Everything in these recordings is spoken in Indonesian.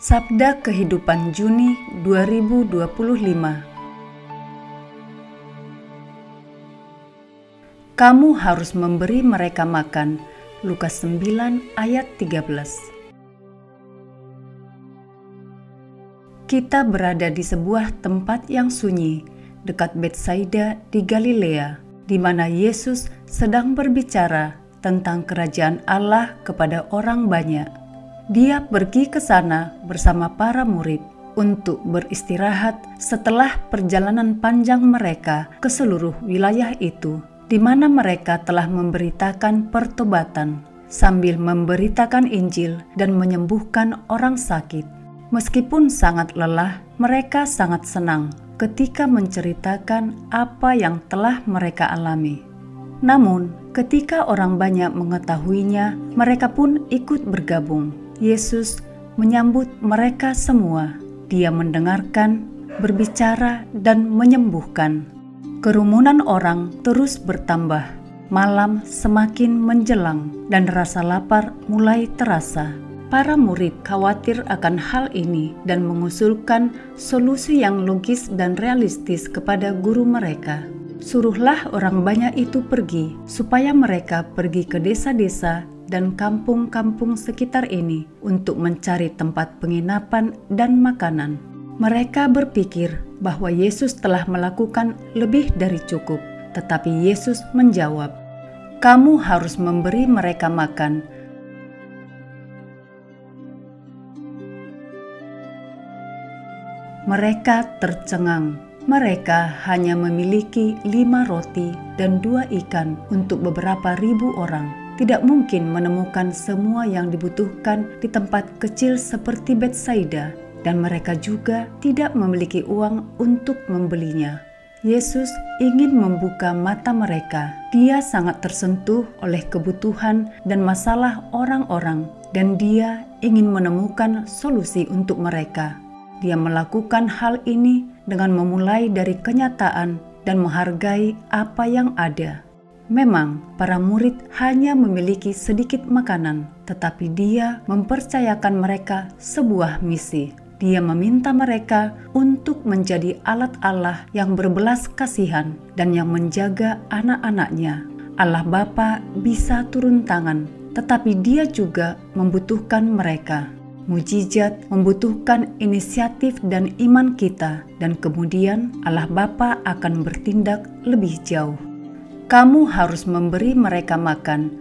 Sabda Kehidupan Juni 2025. Kamu harus memberi mereka makan. Lukas 9 ayat 13. Kita berada di sebuah tempat yang sunyi dekat Betsaida di Galilea, di mana Yesus sedang berbicara tentang kerajaan Allah kepada orang banyak. Dia pergi ke sana bersama para murid untuk beristirahat setelah perjalanan panjang mereka ke seluruh wilayah itu, di mana mereka telah memberitakan pertobatan sambil memberitakan Injil dan menyembuhkan orang sakit. Meskipun sangat lelah, mereka sangat senang ketika menceritakan apa yang telah mereka alami. Namun, ketika orang banyak mengetahuinya, mereka pun ikut bergabung. Yesus menyambut mereka semua. Dia mendengarkan, berbicara, dan menyembuhkan. Kerumunan orang terus bertambah. Malam semakin menjelang dan rasa lapar mulai terasa. Para murid khawatir akan hal ini dan mengusulkan solusi yang logis dan realistis kepada guru mereka. Suruhlah orang banyak itu pergi, supaya mereka pergi ke desa-desa dan kampung-kampung sekitar ini untuk mencari tempat penginapan dan makanan. Mereka berpikir bahwa Yesus telah melakukan lebih dari cukup, tetapi Yesus menjawab, "Kamu harus memberi mereka makan." Mereka tercengang. Mereka hanya memiliki 5 roti dan 2 ikan untuk beberapa ribu orang. Tidak mungkin menemukan semua yang dibutuhkan di tempat kecil seperti Betsaida, dan mereka juga tidak memiliki uang untuk membelinya. Yesus ingin membuka mata mereka. Dia sangat tersentuh oleh kebutuhan dan masalah orang-orang, dan Dia ingin menemukan solusi untuk mereka. Dia melakukan hal ini dengan memulai dari kenyataan dan menghargai apa yang ada. Memang, para murid hanya memiliki sedikit makanan, tetapi Dia mempercayakan mereka sebuah misi. Dia meminta mereka untuk menjadi alat Allah yang berbelas kasihan dan yang menjaga anak-anaknya. Allah Bapa bisa turun tangan, tetapi Dia juga membutuhkan mereka. Mujizat membutuhkan inisiatif dan iman kita, dan kemudian Allah Bapa akan bertindak lebih jauh. Kamu harus memberi mereka makan.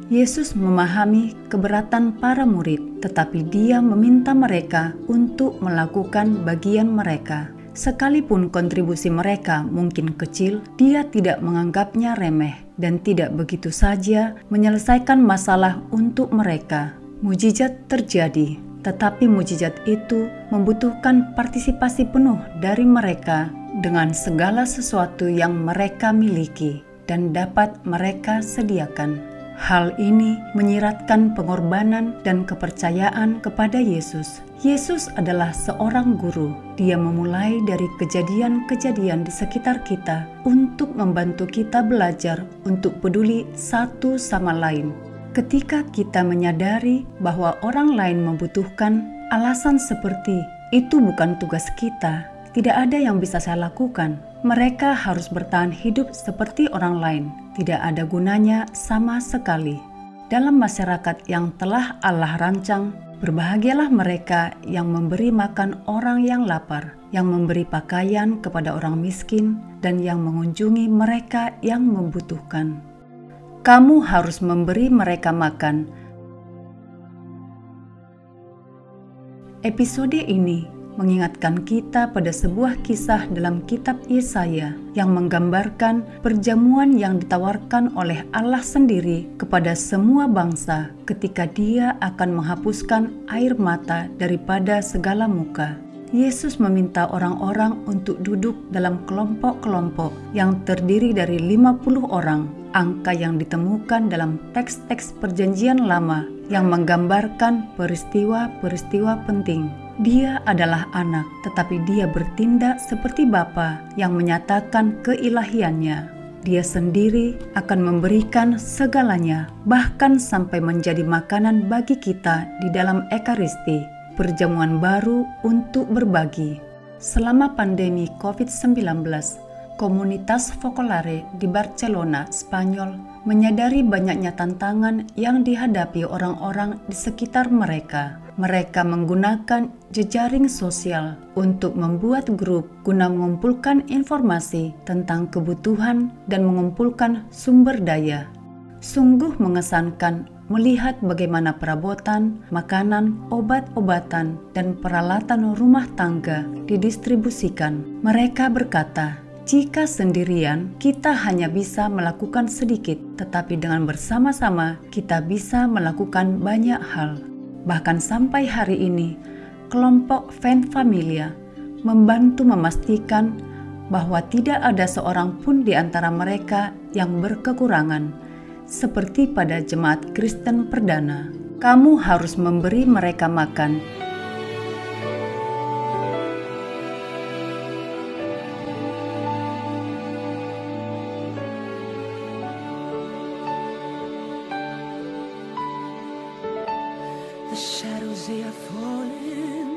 Yesus memahami keberatan para murid, tetapi Dia meminta mereka untuk melakukan bagian mereka. Sekalipun kontribusi mereka mungkin kecil, Dia tidak menganggapnya remeh dan tidak begitu saja menyelesaikan masalah untuk mereka. Mujizat terjadi, tetapi mujizat itu membutuhkan partisipasi penuh dari mereka dengan segala sesuatu yang mereka miliki dan dapat mereka sediakan. Hal ini menyiratkan pengorbanan dan kepercayaan kepada Yesus. Yesus adalah seorang guru. Dia memulai dari kejadian-kejadian di sekitar kita untuk membantu kita belajar untuk peduli satu sama lain. Ketika kita menyadari bahwa orang lain membutuhkan, alasan seperti itu bukan tugas kita. Tidak ada yang bisa saya lakukan. Mereka harus bertahan hidup seperti orang lain. Tidak ada gunanya sama sekali. Dalam masyarakat yang telah Allah rancang, berbahagialah mereka yang memberi makan orang yang lapar, yang memberi pakaian kepada orang miskin, dan yang mengunjungi mereka yang membutuhkan. Kamu harus memberi mereka makan. Episode ini mengingatkan kita pada sebuah kisah dalam kitab Yesaya yang menggambarkan perjamuan yang ditawarkan oleh Allah sendiri kepada semua bangsa ketika Dia akan menghapuskan air mata daripada segala muka. Yesus meminta orang-orang untuk duduk dalam kelompok-kelompok yang terdiri dari 50 orang, angka yang ditemukan dalam teks-teks Perjanjian Lama yang menggambarkan peristiwa-peristiwa penting. Dia adalah anak, tetapi Dia bertindak seperti Bapa yang menyatakan keilahiannya. Dia sendiri akan memberikan segalanya, bahkan sampai menjadi makanan bagi kita di dalam Ekaristi, perjamuan baru untuk berbagi. Selama pandemi COVID-19, komunitas Focolare di Barcelona, Spanyol, menyadari banyaknya tantangan yang dihadapi orang-orang di sekitar mereka. Mereka menggunakan jejaring sosial untuk membuat grup guna mengumpulkan informasi tentang kebutuhan dan mengumpulkan sumber daya. Sungguh mengesankan melihat bagaimana perabotan, makanan, obat-obatan, dan peralatan rumah tangga didistribusikan. Mereka berkata, jika sendirian, kita hanya bisa melakukan sedikit, tetapi dengan bersama-sama kita bisa melakukan banyak hal. Bahkan sampai hari ini, kelompok Fan Familia membantu memastikan bahwa tidak ada seorang pun di antara mereka yang berkekurangan. Seperti pada jemaat Kristen perdana, kamu harus memberi mereka makan. The shadows they are falling,